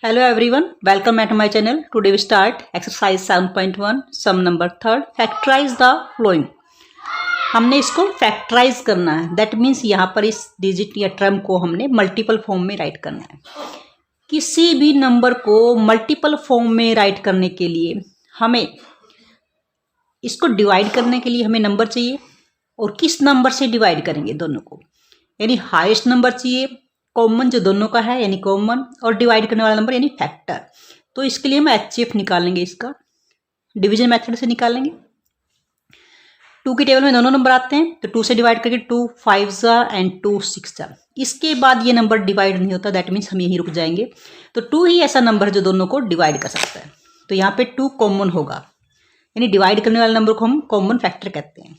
Hello everyone, welcome at my channel. Today we start exercise 7.1 sum number third. Factorize the following. हमने इसको factorise करना है. That means यहाँ पर इस डिजिट या टर्म को हमने मल्टीपल फॉर्म में राइट करना है. किसी भी नंबर को मल्टीपल फॉर्म में राइट करने के लिए हमें इसको डिवाइड करने के लिए हमें नंबर चाहिए. और किस नंबर से डिवाइड करेंगे दोनों को, यानी हाईएस्ट नंबर चाहिए, कॉमन जो दोनों का है यानी कॉमन, और डिवाइड करने वाला नंबर यानी फैक्टर. तो इसके लिए हम HCF निकालेंगे, इसका डिवीजन मेथड से निकालेंगे. 2 की टेबल में दोनों नंबर आते हैं तो 2 से डिवाइड करके 2 5 एंड 2 6. इसके बाद ये नंबर डिवाइड नहीं होता, दैट मीन्स हम यहीं रुक जाएंगे. तो 2 ही ऐसा नंबर है जो दोनों को डिवाइड कर सकता है. तो यहाँ पे 2 कॉमन होगा, यानी डिवाइड करने वाले नंबर को हम कॉमन फैक्टर कहते हैं.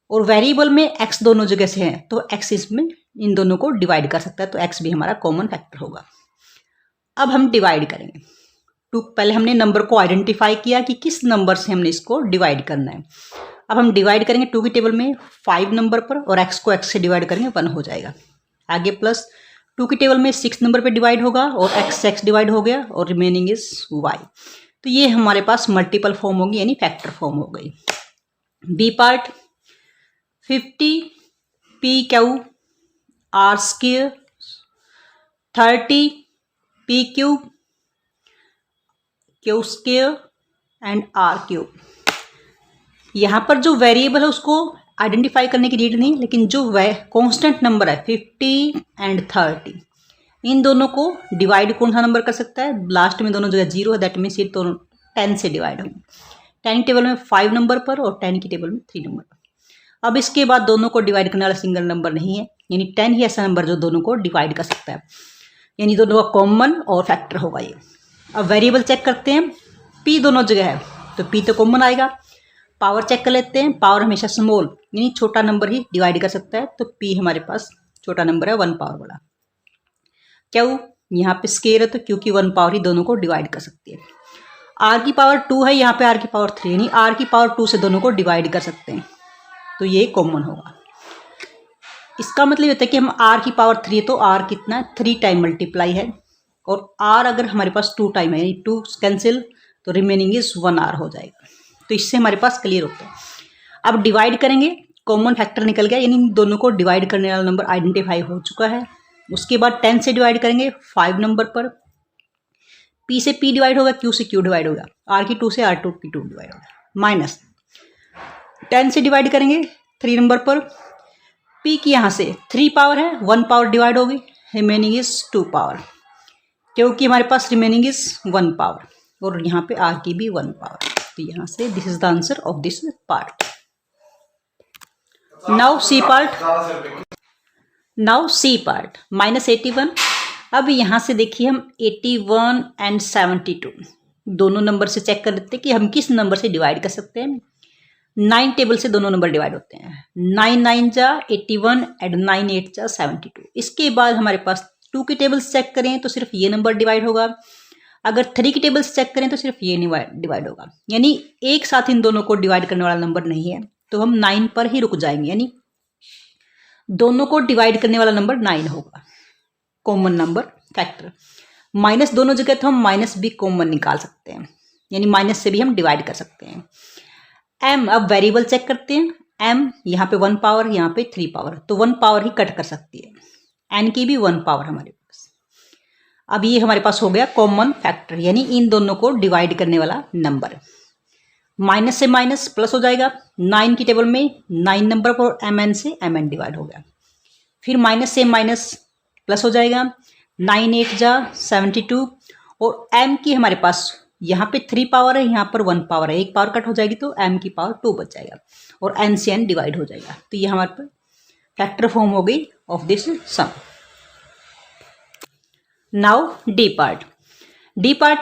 और वेरिएबल में x दोनों जगह से है तो x इसमें इन दोनों को डिवाइड कर सकता है, तो x भी हमारा कॉमन फैक्टर होगा. अब हम डिवाइड करेंगे. पहले हमने नंबर को आइडेंटिफाई किया कि किस नंबर से हमने इसको डिवाइड करना है. अब हम डिवाइड करेंगे 2 की टेबल में 5 नंबर पर, और x को x से डिवाइड करेंगे 1 हो जाएगा. आगे प्लस 2 की टेबल में 6 नंबर पर डिवाइड होगा और x से x डिवाइड हो गया और रिमेनिंग इज y. तो ये हमारे पास मल्टीपल फॉर्म होगी, यानी फैक्टर फॉर्म हो गई. B part 50 p q r square 30 p cube q square and r cube. यहाँ पर जो वेरिएबल है उसको आइडेंटिफाई करने की नीड नहीं, लेकिन जो कांस्टेंट नंबर है 50 एंड 30, इन दोनों को डिवाइड कौन सा नंबर कर सकता है. लास्ट में दोनों जगह 0 है, दैट मीन्स ये दोनों 10 से डिवाइड होंगे. 10 की टेबल में 5 नंबर पर और 10 की टेबल में 3 नंबर पर. अब इसके बाद दोनों को डिवाइड करने वाला सिंगल नंबर नहीं है, यानी 10 ही ऐसा नंबर जो दोनों को डिवाइड कर सकता है, यानी दोनों का कॉमन और फैक्टर होगा ये. अब वेरिएबल चेक करते हैं. p दोनों जगह है तो p तो कॉमन आएगा. पावर चेक कर लेते हैं. पावर हमेशा स्मॉल यानी छोटा नंबर ही डिवाइड कर सकता है, तो p हमारे पास छोटा नंबर है 1 पावर वाला. क्यों, यहाँ पे स्केयर है तो क्योंकि 1 पावर ही दोनों को डिवाइड कर सकती है. r की पावर 2 है, यहाँ पे r की पावर 3, यानी r की पावर 2 से दोनों को डिवाइड कर सकते हैं, तो ये कॉमन होगा. इसका मतलब होता है कि हम r की पावर 3 है तो r कितना है 3 टाइम मल्टीप्लाई है, और r अगर हमारे पास 2 टाइम है यानी 2 कैंसिल तो रिमेनिंग इज 1 r हो जाएगा. तो इससे हमारे पास क्लियर होता है. अब डिवाइड करेंगे, कॉमन फैक्टर निकल गया, यानी दोनों को डिवाइड करने वाला नंबर आइडेंटिफाई हो चुका है. उसके बाद 10 से डिवाइड करेंगे 5 नंबर पर. p से p डिवाइड होगा, q से q डिवाइड होगा, r की 2 से r2 की 2 डिवाइड होगा. माइनस 10 से डिवाइड करेंगे 3 नंबर पर. p की यहाँ से 3 पावर है, 1 पावर डिवाइड होगी, रिमेनिंग इज 2 पावर, क्योंकि हमारे पास रिमेनिंग इज 1 पावर, और यहाँ पे r की भी 1 पावर. तो यहाँ से this is the answer of this part. Now C part -81. अब यहाँ से देखिए हम 81 एंड 72 दोनों नंबर से चेक कर लेते हैं कि हम किस नंबर से डिवाइड कर सकते हैं. 9 टेबल से दोनों नंबर डिवाइड होते हैं. 9 9 जा 81 एंड 9 8 जा 72. इसके बाद हमारे पास 2 की टेबल से चेक करें तो सिर्फ ये नंबर डिवाइड होगा. अगर 3 की टेबल से चेक करें तो सिर्फ ये डिवाइड होगा, यानी एक साथ इन दोनों को डिवाइड करने वाला नंबर नहीं है, तो हम 9 पर ही रुक जाएंगे, यानी दोनों को डिवाइड करने वाला नंबर 9 होगा, कॉमन नंबर फैक्टर. माइनस दोनों जगह तो हम माइनस भी कॉमन निकाल सकते हैं, यानी माइनस से भी हम डिवाइड कर सकते हैं. m, अब वेरिएबल चेक करते हैं. m यहाँ पे 1 पावर, यहाँ पे 3 पावर, तो 1 पावर ही कट कर सकती है. n की भी 1 पावर हमारे पास. अब ये हमारे पास हो गया कॉमन फैक्टर, यानी इन दोनों को डिवाइड करने वाला नंबर. माइनस से माइनस प्लस हो जाएगा. 9 की टेबल में 9 नंबर पर mn से mn डिवाइड हो गया. फिर माइनस से माइनस प्लस हो जाएगा. 9 8 जा 72, और m की हमारे पास यहाँ पे 3 पावर है, यहाँ पर 1 पावर है, एक पावर कट हो जाएगी तो m की पावर 2 बच जाएगा, और n से n डिवाइड हो जाएगा. तो ये हमारे पास फैक्टर फॉर्म हो गई of this sum. Now D part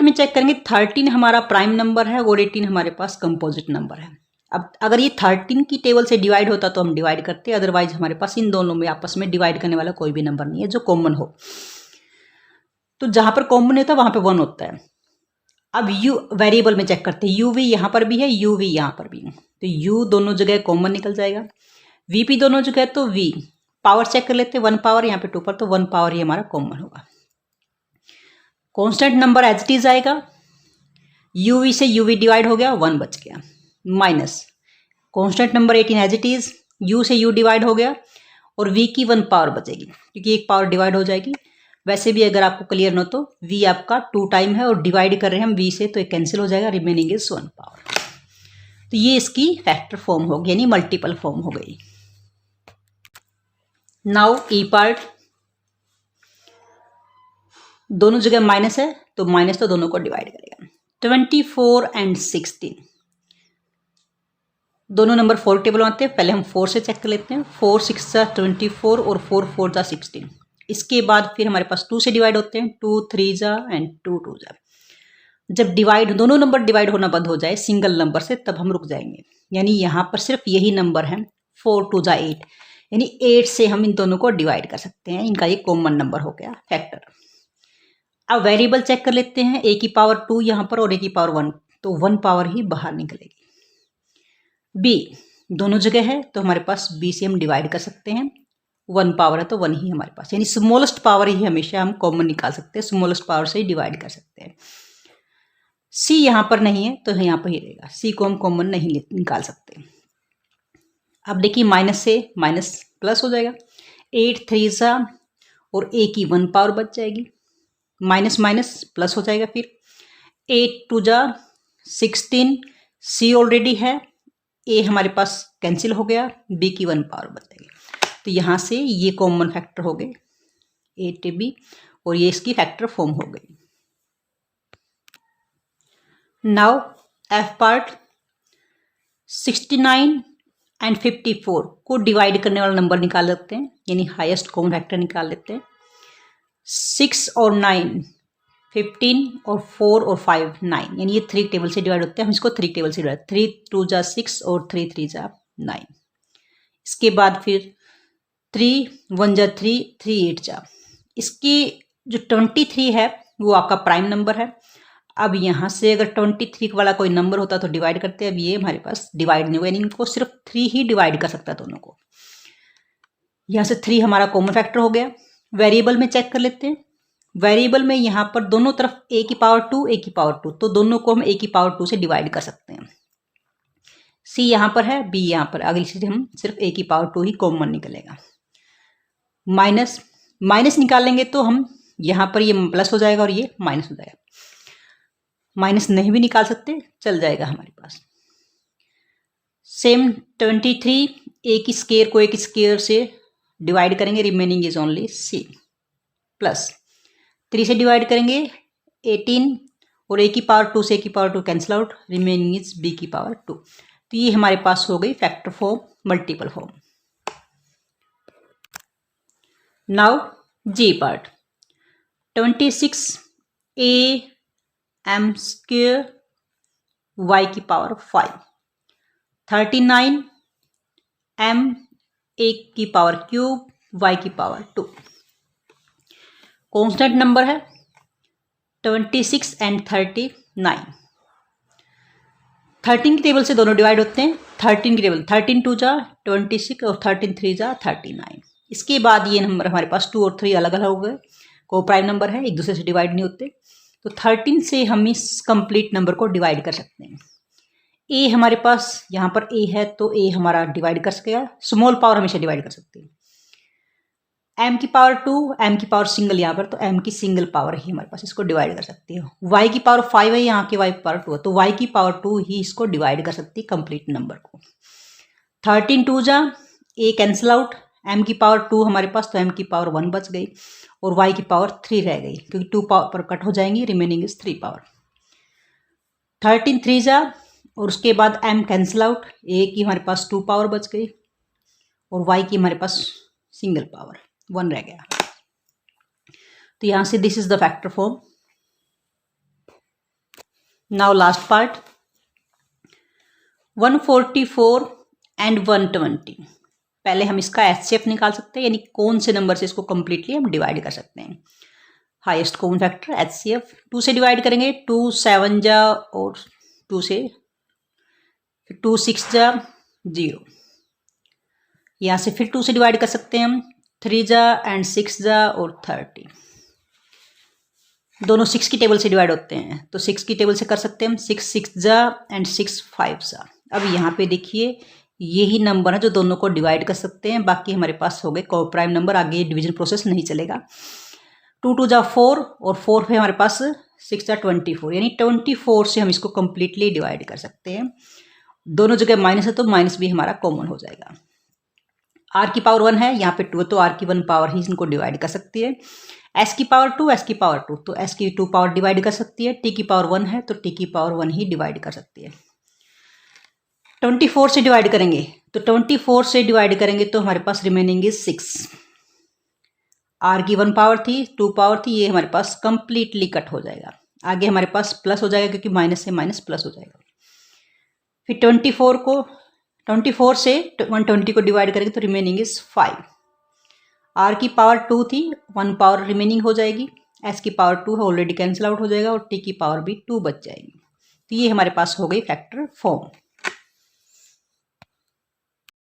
में चेक करेंगे. 13 हमारा प्राइम नंबर है और 18 हमारे पास कंपोजिट नंबर है. अब अगर ये 13 की टेबल से डिवाइड होता तो हम डिवाइड करते, अदरवाइज हमारे पास इन दोनों में आपस में डिवाइड करने वाला कोई भी नंबर नहीं है जो कॉमन हो. तो जहां पर कॉमन होता है वहां पे 1 होता है. अब u वेरिएबल में चेक करते हैं. u v यहाँ पर भी है, u v यहाँ पर भी है, तो u दोनों जगह कॉमन निकल जाएगा. v p दोनों जगह तो v. पावर चेक कर लेते हैं. 1 पावर यहाँ पे 2 पर, तो 1 पावर ही हमारा कॉमन होगा. Constant number as it is आएगा, यूवी से यूवी डिवाइड हो गया, 1 बच गया, minus constant number 18 as it is, U से यू डिवाइड हो गया और वी की 1 पावर बचेगी क्योंकि एक पावर डिवाइड हो जाएगी। वैसे भी अगर आपको क्लियर न हो तो वी आपका 2 टाइम है और डिवाइड कर रहे हैं हम वी से, तो ये कैंसिल हो जाएगा, रिमेनिंग इज 1 पावर। तो ये इसकी फैक्टर फॉर्म होगी, यानी मल्टीपल फॉर्म हो गई। नाउ ई पार्ट, दोनों जगह माइनस है तो माइनस तो दोनों को डिवाइड करेगा। 24 एंड 16, दोनों नंबर 4 टेबल आते हैं, पहले हम 4 से चेक कर लेते हैं। 4 6 जा 24 और 4 4 जा 16। इसके बाद फिर हमारे पास 2 से डिवाइड होते हैं, 2 3 जा एंड 2 2 जा। जब डिवाइड दोनों नंबर डिवाइड होना बंद हो जाए सिंगल नंबर से, तब हम रुक जाएंगे, यानी यहाँ पर सिर्फ यही नंबर है 4 2 जा 8, यानी 8 से हम इन दोनों को डिवाइड कर सकते हैं, इनका ये कॉमन नंबर हो गया फैक्टर। अब वेरिएबल चेक कर लेते हैं, a की पावर 2 यहाँ पर और a की पावर 1, तो 1 पावर ही बाहर निकलेगी। b दोनों जगह है तो हमारे पास b से हम डिवाइड कर सकते हैं, 1 पावर है तो 1 ही हमारे पास, यानी स्मॉलेस्ट पावर ही हमेशा हम कॉमन निकाल सकते हैं, स्मॉलेस्ट पावर से ही डिवाइड कर सकते हैं। c यहाँ पर नहीं है तो यहाँ पर ही रहेगा, c को हम कॉमन नहीं निकाल सकते। अब देखिए माइनस से माइनस प्लस हो जाएगा, 8 3 जा और a की 1 पावर बच जाएगी, माइनस माइनस प्लस हो जाएगा, फिर 8 2 जा 16, c ऑलरेडी है, a हमारे पास कैंसिल हो गया, b की 1 पावर बच जाएगी। तो यहाँ से ये कॉमन फैक्टर हो गए 8b और ये इसकी फैक्टर फॉर्म हो गई। नाउ f पार्ट, 69 एंड 54 को डिवाइड करने वाला नंबर निकाल लेते हैं, यानी हाईएस्ट कॉमन फैक्टर निकाल लेते हैं। 6 और 9 15 और 4 और 5 9, यानी ये 3 टेबल से डिवाइड होते हैं, हम इसको 3 टेबल से डिवाइड, 3 2 जा 6 और 3 3 जा 9। इसके बाद फिर 3 1 जा 3 3 8 जा। इसकी जो 23 है वो आपका प्राइम नंबर है। अब यहाँ से अगर 23 वाला कोई नंबर होता तो डिवाइड करते हैं, अब ये हमारे पास डिवाइड नहीं हुआ, यानी इनको सिर्फ 3 ही डिवाइड कर सकता है दोनों को। यहाँ से 3 हमारा कॉमन फैक्टर हो गया। वेरिएबल में चेक कर लेते हैं, वेरिएबल में यहाँ पर दोनों तरफ a की पावर 2 a की पावर 2, तो दोनों को हम a की पावर 2 से डिवाइड कर सकते हैं। c यहाँ पर है, b यहाँ पर, अगली चीज हम सिर्फ a की पावर 2 ही कॉमन निकलेगा। माइनस माइनस निकालेंगे तो हम यहाँ पर ये प्लस हो जाएगा और ये माइनस हो जाएगा, माइनस नहीं भी निकाल सकते, चल जाएगा हमारे पास। सेम 23 a की स्क्वायर को एक स्क्वायर से डिवाइड करेंगे, remaining is only c, plus 3 से डिवाइड करेंगे 18 और a की पावर 2 से a की power 2 cancel out, remaining is b की पावर 2। तो ये हमारे पास हो गई factor form, multiple form. Now g part, 26 a m square y की पावर 5, 39 m a की पावर क्यूब y की पावर 2। कॉन्स्टेंट नंबर है 26 एंड 39। 13 की टेबल से दोनों डिवाइड होते हैं, 13 की टेबल 13 2 जा 26 और 13 3 जा 39। इसके बाद ये नंबर हमारे पास 2 और 3 अलग अलग हो गए, को प्राइम नंबर है, एक दूसरे से डिवाइड नहीं होते, तो 13 से हम इस कंप्लीट नंबर को डिवाइड कर सकते हैं। a हमारे पास यहाँ पर a है तो a हमारा डिवाइड कर सकेगा, स्मॉल पावर हमेशा डिवाइड कर सकते हैं। m की पावर 2, m की पावर सिंगल यहाँ पर, तो m की सिंगल पावर ही हमारे पास, इसको डिवाइड कर सकती है। y की पावर 5 है, यहाँ की y की पावर 2 है, तो y की पावर 2 ही इसको डिवाइड कर सकती है कंप्लीट नंबर को। 13 2 जा a कैंसिल आउट, m की पावर 2 हमारे पास, तो m की पावर 1 बच गई और y की पावर 3 रह गई, क्योंकि 2 पावर कट हो जाएंगी, रिमेनिंग इज 3 पावर। 13 3 जा और उसके बाद m कैंसिल आउट, a की हमारे पास 2 पावर बच गई और y की हमारे पास सिंगल पावर 1 रह गया। तो यहाँ से this is the factor form. Now last part, 144 and 120। पहले हम इसका HCF निकाल सकते हैं, यानी कौन से नंबर से इसको कंप्लीटली हम डिवाइड कर सकते हैं। हाईएस्ट कॉमन फैक्टर HCF, 2 से डिवाइड करेंगे, 2 7 जा और 2 से 2 6 जा 0। यहाँ से फिर 2 से डिवाइड कर सकते हैं हम, 3 जा एंड 6 जा और 30। दोनों 6 की टेबल से डिवाइड होते हैं, तो 6 की टेबल से कर सकते हैं हम। 6 6 जा एंड 6 5 जा। अब यहाँ पे देखिए यही नंबर है जो दोनों को डिवाइड कर सकते हैं, बाकी हमारे पास हो गए को प्राइम नंबर, आगे डिवीजन प्रोसेस नहीं चलेगा। 2 2 जा 4 और 4 पे हमारे पास 6 जा 24, यानी 24 से हम इसको कम्प्लीटली डिवाइड कर सकते हैं। दोनों जगह माइनस है तो माइनस भी हमारा कॉमन हो जाएगा। आर की पावर 1 है, यहाँ पे 2 तो आर की 1 पावर ही इनको डिवाइड कर सकती है। एस की पावर 2, एस की पावर 2 तो एस की 2 पावर डिवाइड कर सकती है। टी की पावर 1 है तो टी की पावर 1 ही डिवाइड कर सकती है। 24 से डिवाइड करेंगे तो 24 से डिवाइड करेंगे तो हमारे पास रिमेनिंग इज 6। आर की 1 पावर थी, 2 पावर थी, ये हमारे पास कंप्लीटली कट हो जाएगा। आगे हमारे पास प्लस हो जाएगा क्योंकि माइनस से माइनस प्लस हो जाएगा। फिर 24 से 120 को डिवाइड करेंगे तो रिमेनिंग इज 5। आर की पावर 2 थी, 1 पावर रिमेनिंग हो जाएगी। एस की पावर 2 है, ऑलरेडी कैंसिल आउट हो जाएगा और टी की पावर भी 2 बच जाएगी। तो ये हमारे पास हो गई फैक्टर फॉर्म।